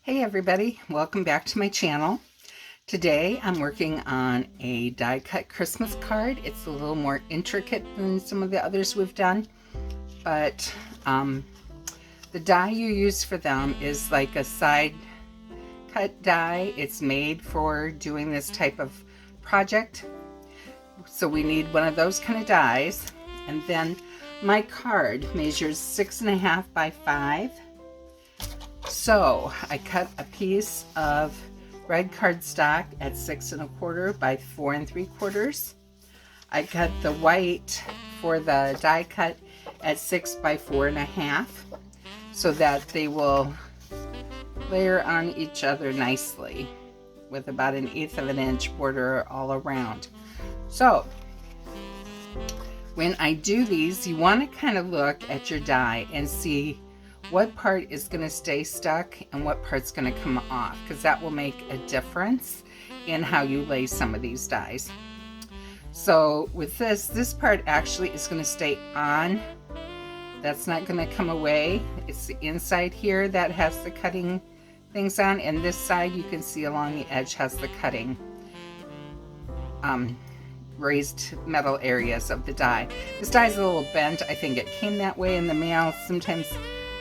Hey everybody, welcome back to my channel. Today I'm working on a die cut Christmas card. It's a little more intricate than some of the others we've done, but the die you use for them is like a side cut die. It's made for doing this type of project. So we need one of those kind of dies. And then my card measures 6.5 by 5. So I cut a piece of red cardstock at 6 1/4 by 4 3/4. I cut the white for the die cut at 6 by 4 1/2, so that they will layer on each other nicely with about 1/8 of an inch border all around. So when I do these, you want to kind of look at your die and see what part is going to stay stuck and what part's going to come off, because that will make a difference in how you lay some of these dies. So with this part actually is going to stay on. That's not going to come away. It's the inside here that has the cutting things on, and this side you can see along the edge has the cutting raised metal areas of the die. This die is a little bent. I think it came that way in the mail.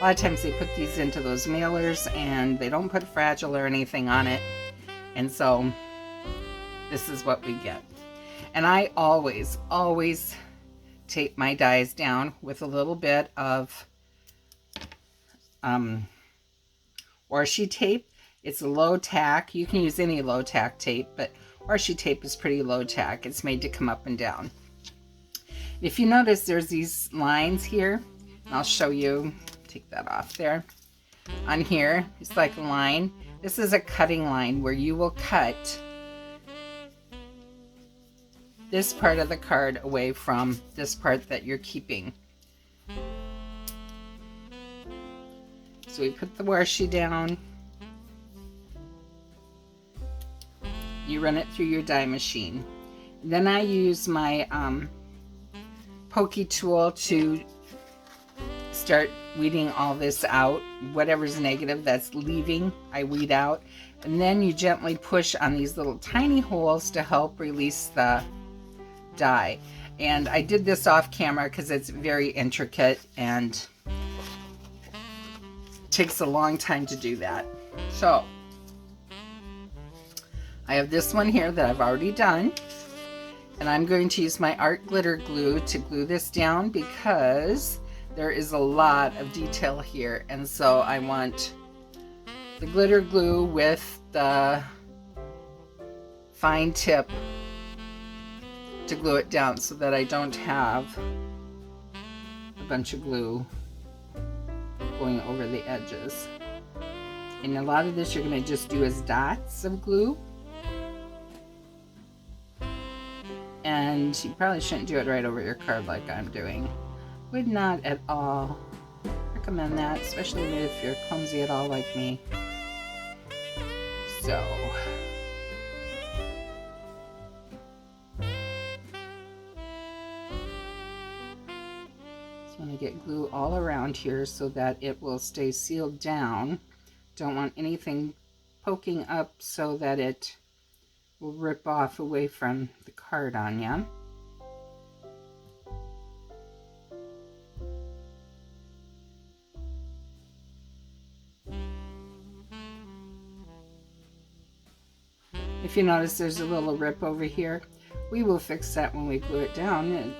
A lot of times they put these into those mailers and they don't put fragile or anything on it. And so this is what we get. And I always tape my dies down with a little bit of washi tape. It's a low tack. You can use any low tack tape, but washi tape is pretty low tack. It's made to come up and down. If you notice, there's these lines here, and I'll show you. Take that off there. On here, it's like a line. This is a cutting line where you will cut this part of the card away from this part that you're keeping. So we put the washi down. You run it through your die machine. And then I use my pokey tool to start weeding all this out. Whatever's negative that's leaving, I weed out. And then you gently push on these little tiny holes to help release the die. And I did this off camera because it's very intricate and it takes a long time to do that. So I have this one here that I've already done, and I'm going to use my art glitter glue to glue this down because there is a lot of detail here, and so I want the glitter glue with the fine tip to glue it down so that I don't have a bunch of glue going over the edges. And a lot of this you're going to just do as dots of glue. And you probably shouldn't do it right over your card like I'm doing. Would not at all recommend that, especially if you're clumsy at all like me. So just want to get glue all around here so that it will stay sealed down. Don't want anything poking up so that it will rip off away from the card on you. If you notice there's a little rip over here, we will fix that when we glue it down, and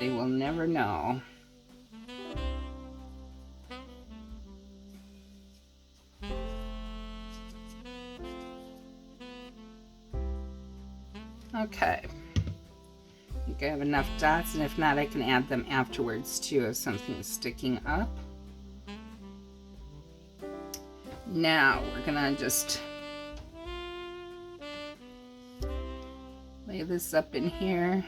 they will never know. Okay, I think I have enough dots, and if not, I can add them afterwards too if something's sticking up. Now we're gonna just lay this up in here.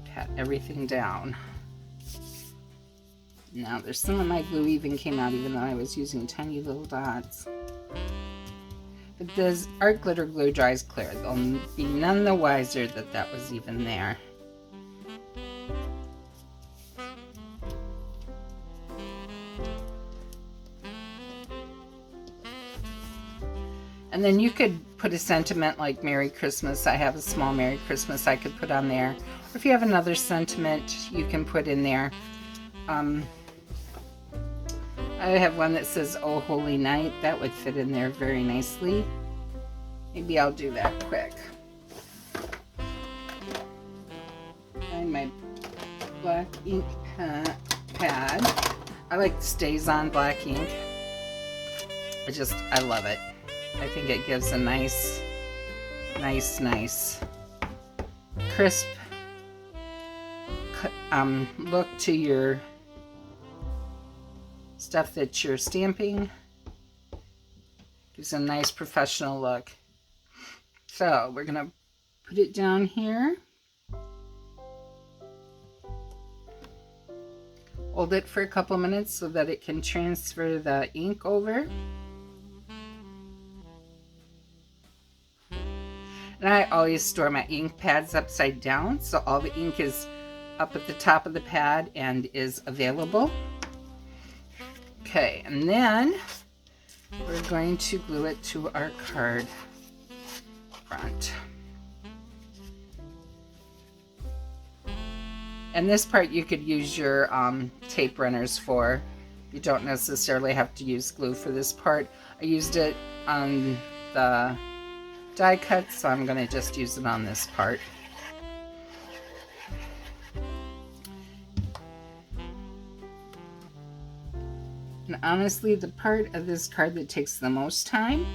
Pat everything down. Now there's some of my glue even came out even though I was using tiny little dots. But this art glitter glue dries clear. They'll be none the wiser that that was even there. And then you could put a sentiment like Merry Christmas. I have a small Merry Christmas I could put on there. Or if you have another sentiment, you can put in there. I have one that says, Oh Holy Night. That would fit in there very nicely. Maybe I'll do that quick. Find my black ink pad. I like Stays On black ink. I love it. I think it gives a nice crisp look to your stuff that you're stamping. Gives a nice professional look. So we're gonna put it down here. Hold it for a couple minutes so that it can transfer the ink over. And I always store my ink pads upside down, so all the ink is up at the top of the pad and is available. Okay, and then we're going to glue it to our card front. And this part you could use your tape runners for. You don't necessarily have to use glue for this part. I used it on the die cut, so I'm going to just use it on this part. And honestly, the part of this card that takes the most time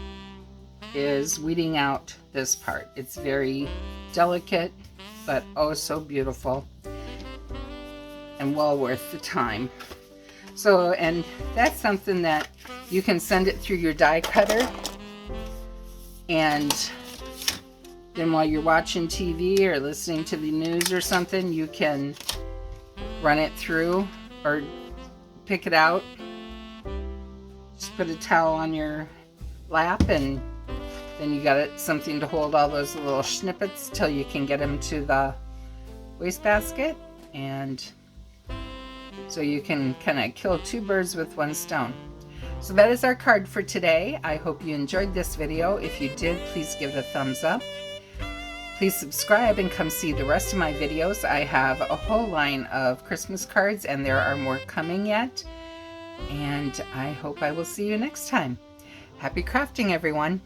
is weeding out this part. It's very delicate, but oh so beautiful. And well worth the time. So, and that's something that you can send it through your die cutter, and then while you're watching TV or listening to the news or something, you can run it through or pick it out. Just put a towel on your lap, and then you got something to hold all those little snippets till you can get them to the wastebasket. And so you can kind of kill two birds with one stone. So that is our card for today. I hope you enjoyed this video. If you did, please give it a thumbs up. Please subscribe and come see the rest of my videos. I have a whole line of Christmas cards, and there are more coming yet. And I hope I will see you next time. Happy crafting, everyone.